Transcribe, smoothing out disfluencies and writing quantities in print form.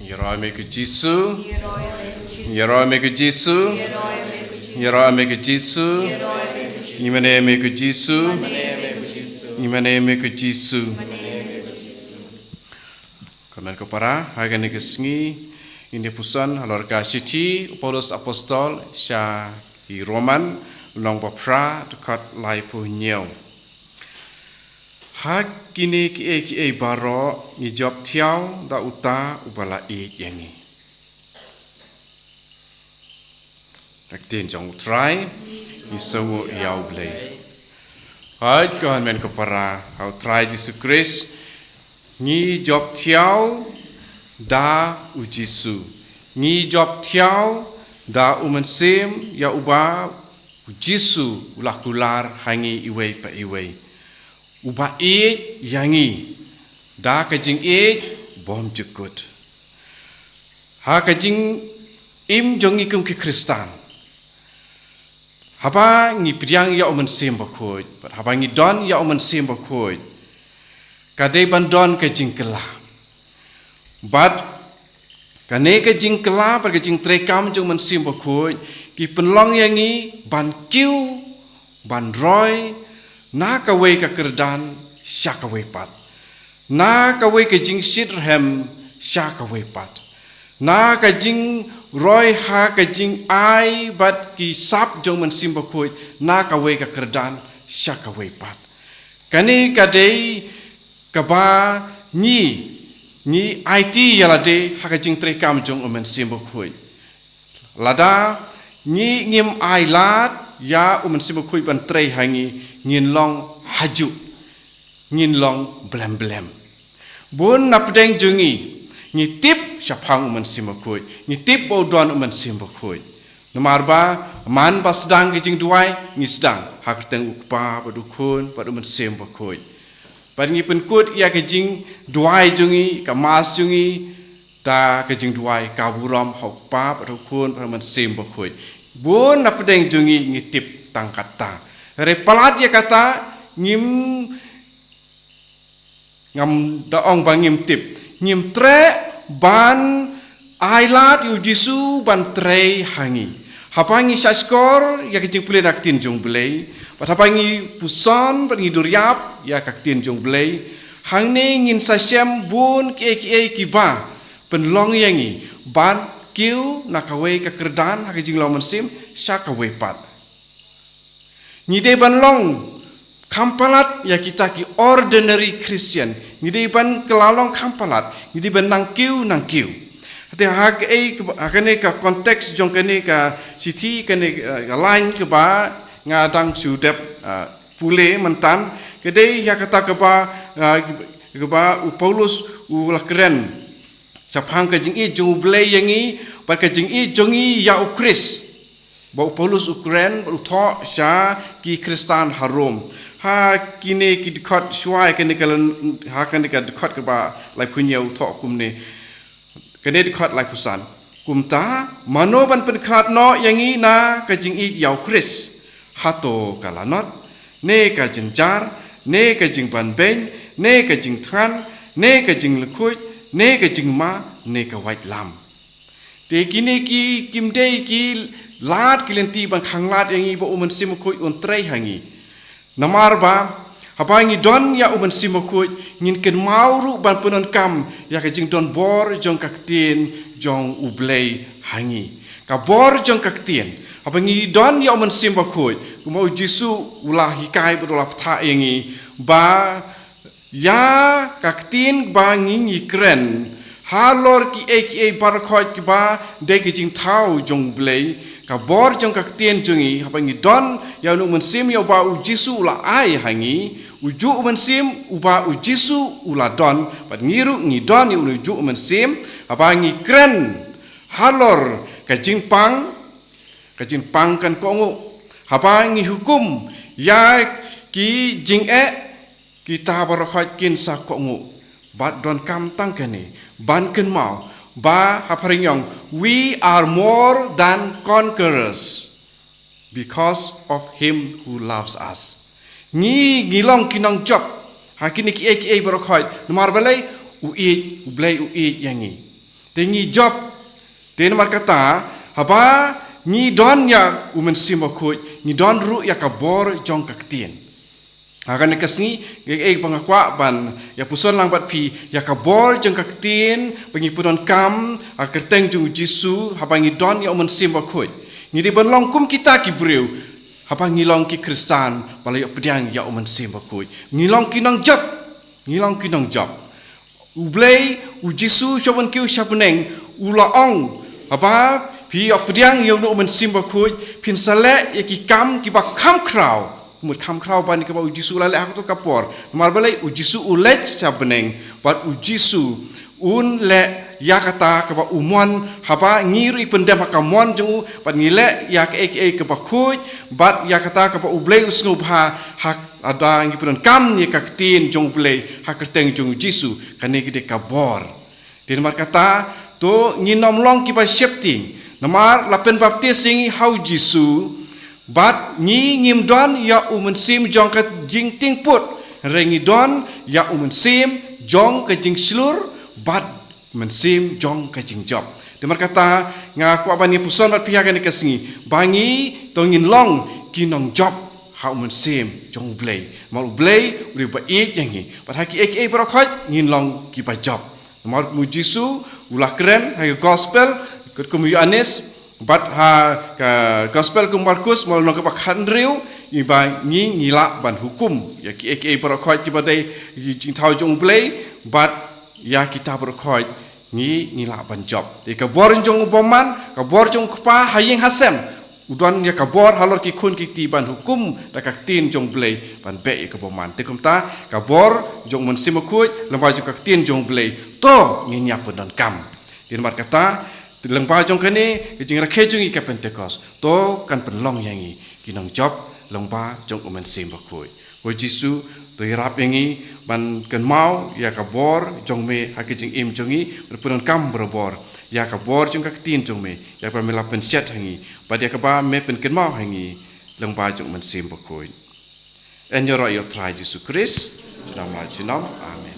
Yero amigo Jesu. Yero amigo Jesu. Yero amigo Jesu. Imane amigo Jesu. Imane amigo Jesu. Kamen kopara hagan kesngi ini pusan halor kasiti Paulus apostol sya di Roman long bapra dekat lai punyau. Hak kini ki baro ni job tiao da uta ubala yangi. Aktin jong try ni songo yau blay. Hai kawan men kopara how try Jesus Christ ni job tiao da ujisu. Ni job tiao da umensim ya uba ujisu ulah kular hangi iwei pa iwei. Uba yangi da kajing bom jukut. Ha kajing jongi kum ke Kristan. Haba ngi priang ya omen sim bakoi, haba ngi don ya omen sim bakoi. Kadai bandon kajing kelah. But kane kajing kelah par kajing trekam jong men sim bakoi ki penlong yangi ban kiu ban roy na kawai ka kerdan sya kawai pat. Na kawai kajing sitrhem sya kawai pat. Na kajing roy ha kajing ai bat ki sap jong men sim bakoi na kawai ka kerdan sya kawai pat. Kani kadai kaba ni IT yalade ha kajing trekam jong men sim bakoi. Lada ni ngim ai lat ya sim bakoi ban trei hangi ngin long haju ngin long blem bun napdeng jungi ni tip syapang sim bakoi ni tip bodon sim bakoi namarba man basdang gijing duai ni sedang hak teng ukpa badukun pad sim bakoi pad ngi penkut ya gijing duai jungi kamas jungi ta gijing duai kaburam hokpa badukun pad sim bakoi bun napdeng jungi ni tip tangkata repalat ya kata ngim ngam daong bangim tip ngim tre ban ailat yu jisu ban tre hangi hapangi saskor ya kecing pulih naktin jong belai hapangi puson ban ngiduriap ya kaktin jong belai hangne ngin sasem bun ki ba penlong yangi ban kiu nakawai ka kerdan hakijing lawan sim syakawai pat ngide ban long kampalat ya kita ki ordinary Christian ngide ban kelalong kampalat ngide ban nangkiu hati hak akane ka konteks jong kane ka siti kane line ke ba ngadang sudep pule mentan kede ya kata ke ba Paulus ulah keren sapang ka jing jong blay yangi ba ka jing jongi ya ukris ba Paulus Ukraine ba utho sya ki Kristan harum ha kine ki dekat syuai kene kalan ha kan dekat ke ba lai punya utho kumne kene dekat lai pusan kumta mano ban penkrat no yangi na ka jing ya ukris hato kalanot ne ka jenjar ne ka jing ban ben ne ka jing than ne ka jing lekut ne ka jing ma ne ka white lam te kini ki kimdei ki lat kilenti bang khang lat yangi ba umen simukoi on trei hangi namar ba habangi don ya umen simukoi ngin ken mauru ban punon kam ya ka jing don bor jong kaktin jong ublei hangi ka bor jong kaktin habangi don ya umen simukoi kumau jisu ulah hikai berulah ptha yangi ba ya kaktin ba ngi kren halor ki barakot ki ba de ki jing tau jong blei ka bor jong ka tien jongi habangi don ya nu mensim ya ba u jisu la ai hangi uju mensim uba u jisu ula don pat ngiru ngi don ni uju mensim habangi kren halor ka jing pang kan kongu habangi hukum ya ki jing kita barakot kin sa kongu bat don kam tangkani ban ken mau ba haparingyong we are more than conquerors because of him who loves us ngilong kinong job hakini ki barokhoi nomar balai ublai yangi Tengi job. Ten mar kata haba ni don ya umen simbakut ni don ru ya kabor jong kaktien. Akan nekasni pangakwa ban ya puson lang bat pi ya kabor jong kaktien pengipunon kam akerteng jong Jisu haba ni don ya umen simbakut. Ni di ban long kum kita ki breu haba ngilong ki Kristan balai pediang ya umen simbakut. Ngilong kinang job. Ngilong kinang job. Ublay Jisu shawan kiu shapuneng ulaong apa pi opdiang yang no men simbakut pin sale ki kam ki ba kam kraw mut kam kraw ban ki ba Jisu lale aku to kapor mar balai Jisu ulech shapuneng bat Jisu un le ya kata ke ba umon haba ngiri pendam kamon jung bat ngile ya ke ke ba kuj bat ya kata ke ba ublay usngu ha hak ada ngi pun kam ni kaktin jong ublay hak kerteng jong Jisu kane gede kabor din mar kata to nginom long ki ba shepting namar lapen baptis sing hau Jisu bat ngi ngim don ya umen sim jong ka jing ting put rengi don ya umen sim jong ka jing slur bat mensim jong ka jing job demar kata nga ko abani puson bat pihak ni kasingi bangi tongin long kinong job ha mensim jong blay mal blay uri ba ik yangi bat haki ek barokhat ngin long ki ba job mar mu Jisu ulah keren ha gospel ket ku Yohanes bat ha ka gospel ku Markus mal no ka khandriu i ba ngi ngila ban hukum ya ki ek barokhat ki ba dai jing thau jong blay bat ya kita berkhoi ni laban job. Di kabor jong boman, kabor jong kpa hayeng hasem. Udon ya kabor halor ki kun ki tiban hukum da kaktin jong blay ban be ya kaboman. Te kumta kabor jong men simakut lembah jong kaktin jong blay to nginya pendon kam. Di mar kata lembah jong kene jing rakhe jong i ka Pentecost to kan penlong yangi kinong job lembah jong men simakut. Wo Jisu to irap yangi ban kan mau ya kabor jong me hakijing im jongi berpunon kam berbor ya kabor jong kaktin jong me ya pa mela pen chat hangi ba dia kaba me pen kan mau hangi leng ba jong men sim bakoi en yo ro yo try Jisu Christ dalam nama amin.